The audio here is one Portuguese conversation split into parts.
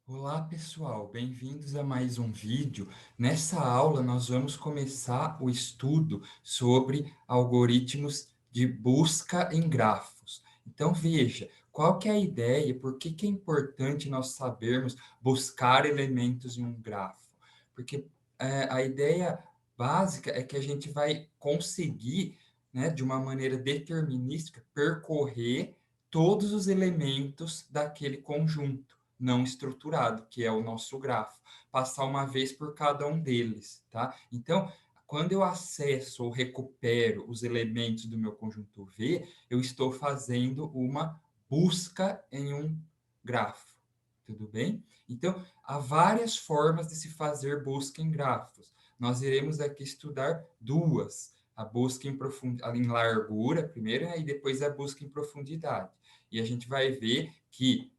Olá, pessoal, bem-vindos a mais um vídeo. Nessa aula, nós vamos começar o estudo sobre algoritmos de busca em grafos. Então, veja, qual que é a ideia, por que que é importante nós sabermos buscar elementos em um grafo? Porque a ideia básica é que a gente vai conseguir, né, de uma maneira determinística, percorrer todos os elementos daquele conjunto não estruturado, que é o nosso grafo, passar uma vez por cada um deles, tá? Então, quando eu acesso ou recupero os elementos do meu conjunto V, eu estou fazendo uma busca em um grafo, tudo bem? Então, há várias formas de se fazer busca em grafos. Nós iremos aqui estudar duas, a busca em largura primeiro, e depois a busca em profundidade. E a gente vai ver que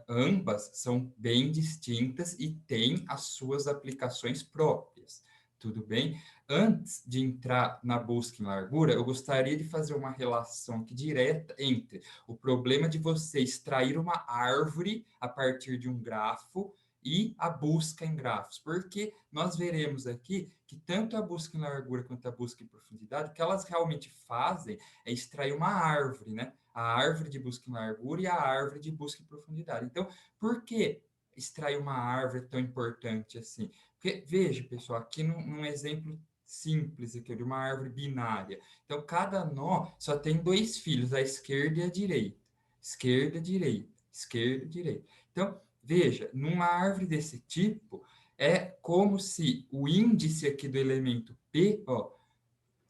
ambas são bem distintas e têm as suas aplicações próprias. Tudo bem? Antes de entrar na busca em largura, eu gostaria de fazer uma relação aqui direta entre o problema de você extrair uma árvore a partir de um grafo e a busca em grafos, porque nós veremos aqui que tanto a busca em largura quanto a busca em profundidade, o que elas realmente fazem é extrair uma árvore, né? A árvore de busca em largura e a árvore de busca em profundidade. Então, por que extrair uma árvore é tão importante assim? Porque, veja, pessoal, aqui num exemplo simples aqui, de uma árvore binária. Então, cada nó só tem dois filhos, a esquerda e a direita. Esquerda, direita, esquerda, direita. Então, veja, numa árvore desse tipo, é como se o índice aqui do elemento P, ó,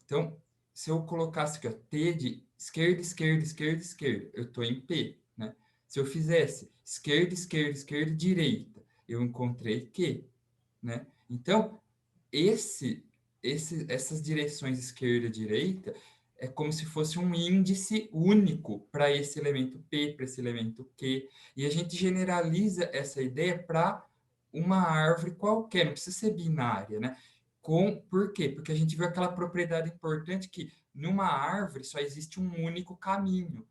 então, se eu colocasse aqui, ó, T de esquerda, esquerda, esquerda, esquerda, eu estou em P, né? Se eu fizesse esquerda, esquerda, esquerda, direita, eu encontrei Q, né? Então, essas direções esquerda e direita é como se fosse um índice único para esse elemento P, para esse elemento Q, e a gente generaliza essa ideia para uma árvore qualquer, não precisa ser binária, né? Por quê? Porque a gente viu aquela propriedade importante que numa árvore só existe um único caminho,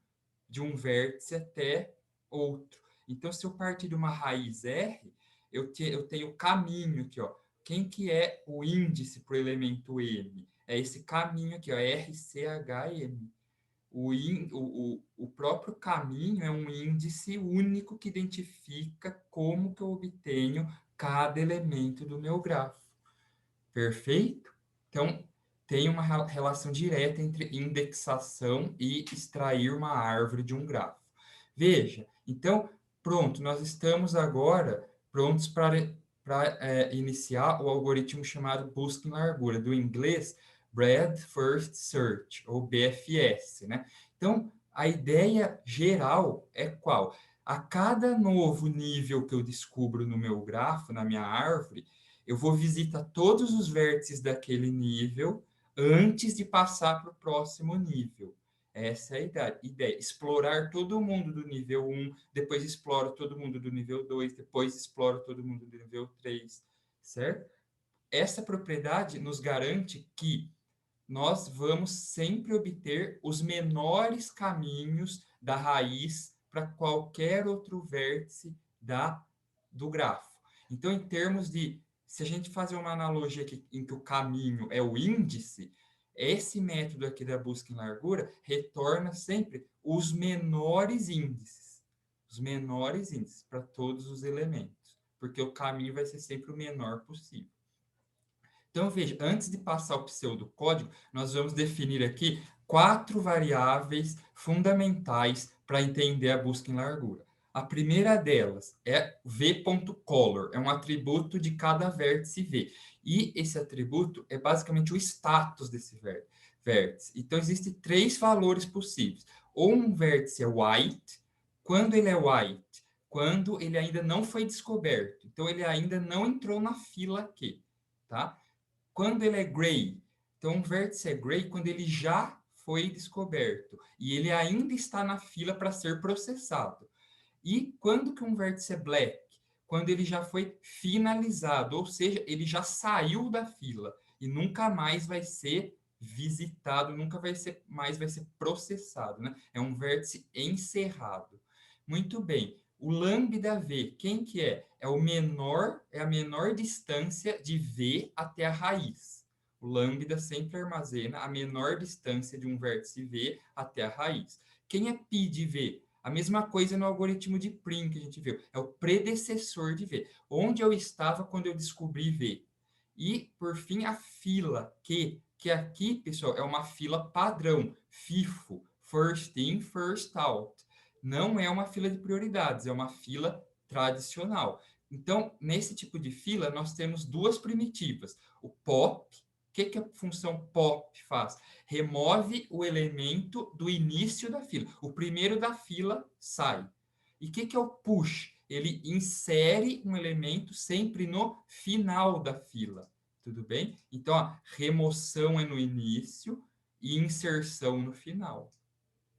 de um vértice até outro. Então, se eu partir de uma raiz R, eu tenho caminho aqui, ó. Quem que é o índice para o elemento M? É esse caminho aqui, ó, RCHM. O próprio caminho é um índice único que identifica como que eu obtenho cada elemento do meu grafo. Perfeito? Então, tem uma relação direta entre indexação e extrair uma árvore de um grafo. Veja, então, pronto, nós estamos agora prontos para iniciar o algoritmo chamado busca em largura, do inglês Breadth First Search, ou BFS, né? Então, a ideia geral é qual? A cada novo nível que eu descubro no meu grafo, na minha árvore, eu vou visitar todos os vértices daquele nível antes de passar para o próximo nível. Essa é a ideia. Explorar todo mundo do nível 1, depois exploro todo mundo do nível 2, depois exploro todo mundo do nível 3, certo? Essa propriedade nos garante que nós vamos sempre obter os menores caminhos da raiz para qualquer outro vértice do grafo. Então, em termos de, se a gente fazer uma analogia aqui, em que o caminho é o índice, esse método aqui da busca em largura retorna sempre os menores índices para todos os elementos, porque o caminho vai ser sempre o menor possível. Então, veja, antes de passar o pseudocódigo, nós vamos definir aqui 4 variáveis fundamentais para entender a busca em largura. A primeira delas é v.color, é um atributo de cada vértice V. E esse atributo é basicamente o status desse vértice. Então, existem 3 valores possíveis. Ou um vértice é white, quando ele é white? Quando ele ainda não foi descoberto. Então, ele ainda não entrou na fila Q, tá? Quando ele é gray, então um vértice é gray quando ele já foi descoberto e ele ainda está na fila para ser processado. E quando que um vértice é black? Quando ele já foi finalizado, ou seja, ele já saiu da fila e nunca mais vai ser visitado, nunca vai ser processado, né? É um vértice encerrado. Muito bem. O lambda V, quem que é? É a menor distância de V até a raiz. O lambda sempre armazena a menor distância de um vértice V até a raiz. Quem é π de V? A mesma coisa no algoritmo de Prim que a gente viu. É o predecessor de V. Onde eu estava quando eu descobri V? E, por fim, a fila, que aqui, pessoal, é uma fila padrão, FIFO, First In, First Out. Não é uma fila de prioridades, é uma fila tradicional. Então, nesse tipo de fila, nós temos duas primitivas. O POP, o que a função POP faz? Remove o elemento do início da fila. O primeiro da fila sai. E o que é o push? Ele insere um elemento sempre no final da fila. Tudo bem? Então, a remoção é no início e inserção no final.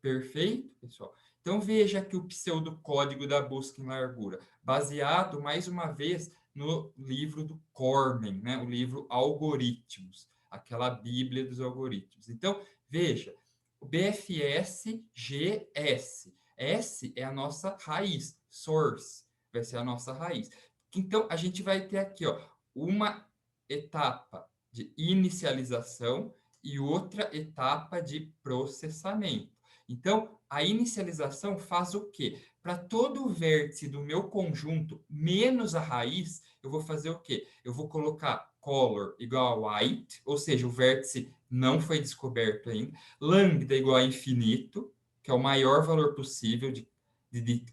Perfeito, pessoal? Então, veja aqui o pseudocódigo da busca em largura, baseado, mais uma vez, no livro do Cormen, né? O livro Algoritmos, aquela bíblia dos algoritmos. Então, veja, o BFS GS. S é a nossa raiz, source, vai ser a nossa raiz. Então, a gente vai ter aqui, ó, uma etapa de inicialização e outra etapa de processamento. Então, a inicialização faz o quê? Para todo o vértice do meu conjunto, menos a raiz, eu vou fazer o quê? Eu vou colocar color igual a white, ou seja, o vértice não foi descoberto ainda. Lambda igual a infinito, que é o maior valor possível de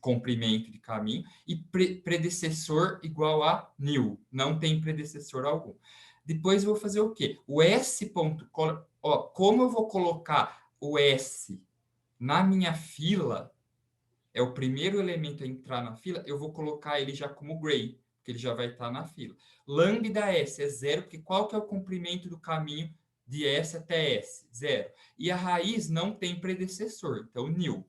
comprimento de caminho. E predecessor igual a nil, não tem predecessor algum. Depois eu vou fazer o quê? O s.color, ó, como eu vou colocar o s na minha fila, é o primeiro elemento a entrar na fila, eu vou colocar ele já como gray, porque ele já vai estar na fila. Lambda S é zero, porque qual que é o comprimento do caminho de S até S? Zero. E a raiz não tem predecessor, então nil.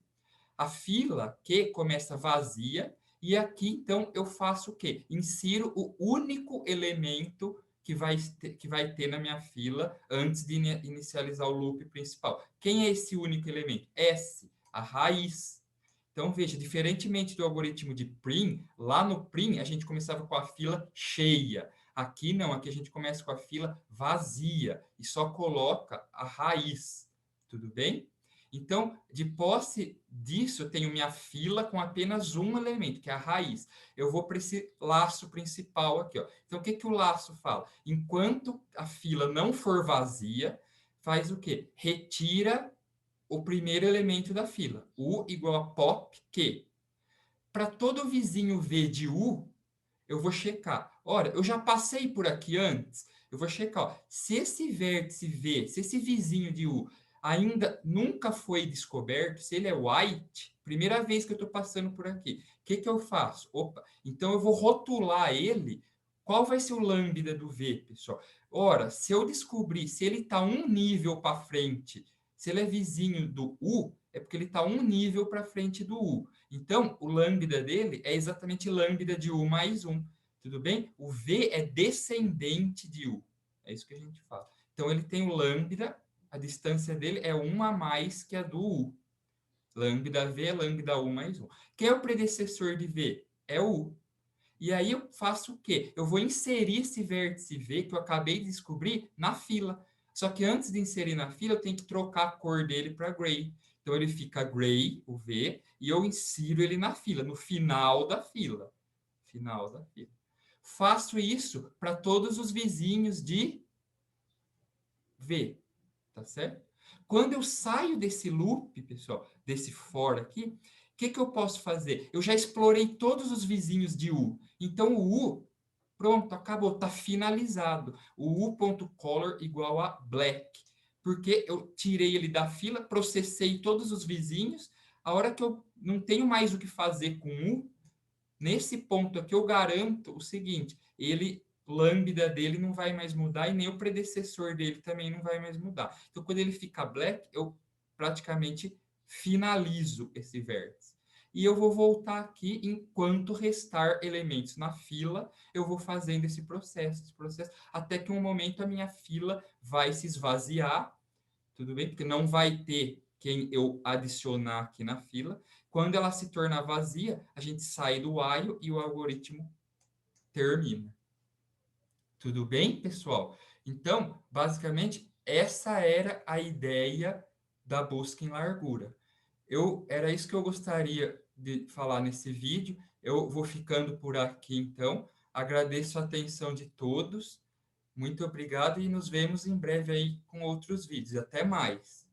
A fila Q começa vazia, e aqui, então, eu faço o quê? Insiro o único elemento que vai ter na minha fila antes de inicializar o loop principal. Quem é esse único elemento? S, a raiz. Então, veja, diferentemente do algoritmo de Prim, lá no Prim a gente começava com a fila cheia. Aqui não, aqui a gente começa com a fila vazia e só coloca a raiz. Tudo bem? Então, de posse disso, eu tenho minha fila com apenas um elemento, que é a raiz. Eu vou para esse laço principal aqui. Ó. Então, o que, que o laço fala? Enquanto a fila não for vazia, faz o quê? Retira o primeiro elemento da fila. U igual a pop Q. Para todo vizinho V de U, eu vou checar. Olha, eu já passei por aqui antes. Eu vou checar. Ó, se esse vértice V, se esse vizinho de U ainda nunca foi descoberto, se ele é white, primeira vez que eu estou passando por aqui, o que, que eu faço? Opa, então eu vou rotular ele. Qual vai ser o lambda do V, pessoal? Ora, se eu descobrir se ele está um nível para frente, se ele é vizinho do U, é porque ele está um nível para frente do U. Então, o lambda dele é exatamente lambda de U mais 1. Tudo bem? O V é descendente de U. É isso que a gente fala. Então, ele tem o lambda, a distância dele é 1 a mais que a do U. Lambda V é lambda U mais 1. Quem é o predecessor de V? É o U. E aí eu faço o quê? Eu vou inserir esse vértice V que eu acabei de descobrir na fila. Só que antes de inserir na fila, eu tenho que trocar a cor dele para gray. Então ele fica gray, o V, e eu insiro ele na fila, no final da fila. Final da fila. Faço isso para todos os vizinhos de V, tá certo? Quando eu saio desse loop, pessoal, desse for aqui, o que, que eu posso fazer? Eu já explorei todos os vizinhos de U. Então, o U, pronto, acabou, está finalizado. O U.color igual a black. Porque eu tirei ele da fila, processei todos os vizinhos. A hora que eu não tenho mais o que fazer com U, nesse ponto aqui eu garanto o seguinte, ele lambda dele não vai mais mudar e nem o predecessor dele também não vai mais mudar. Então, quando ele fica black, eu praticamente finalizo esse vértice. E eu vou voltar aqui enquanto restar elementos na fila, eu vou fazendo esse processo, até que um momento a minha fila vai se esvaziar, tudo bem? Porque não vai ter quem eu adicionar aqui na fila. Quando ela se torna vazia, a gente sai do while e o algoritmo termina. Tudo bem, pessoal? Então, basicamente, essa era a ideia da busca em largura. Era isso que eu gostaria de falar nesse vídeo. Eu vou ficando por aqui, então. Agradeço a atenção de todos. Muito obrigado e nos vemos em breve aí com outros vídeos. Até mais.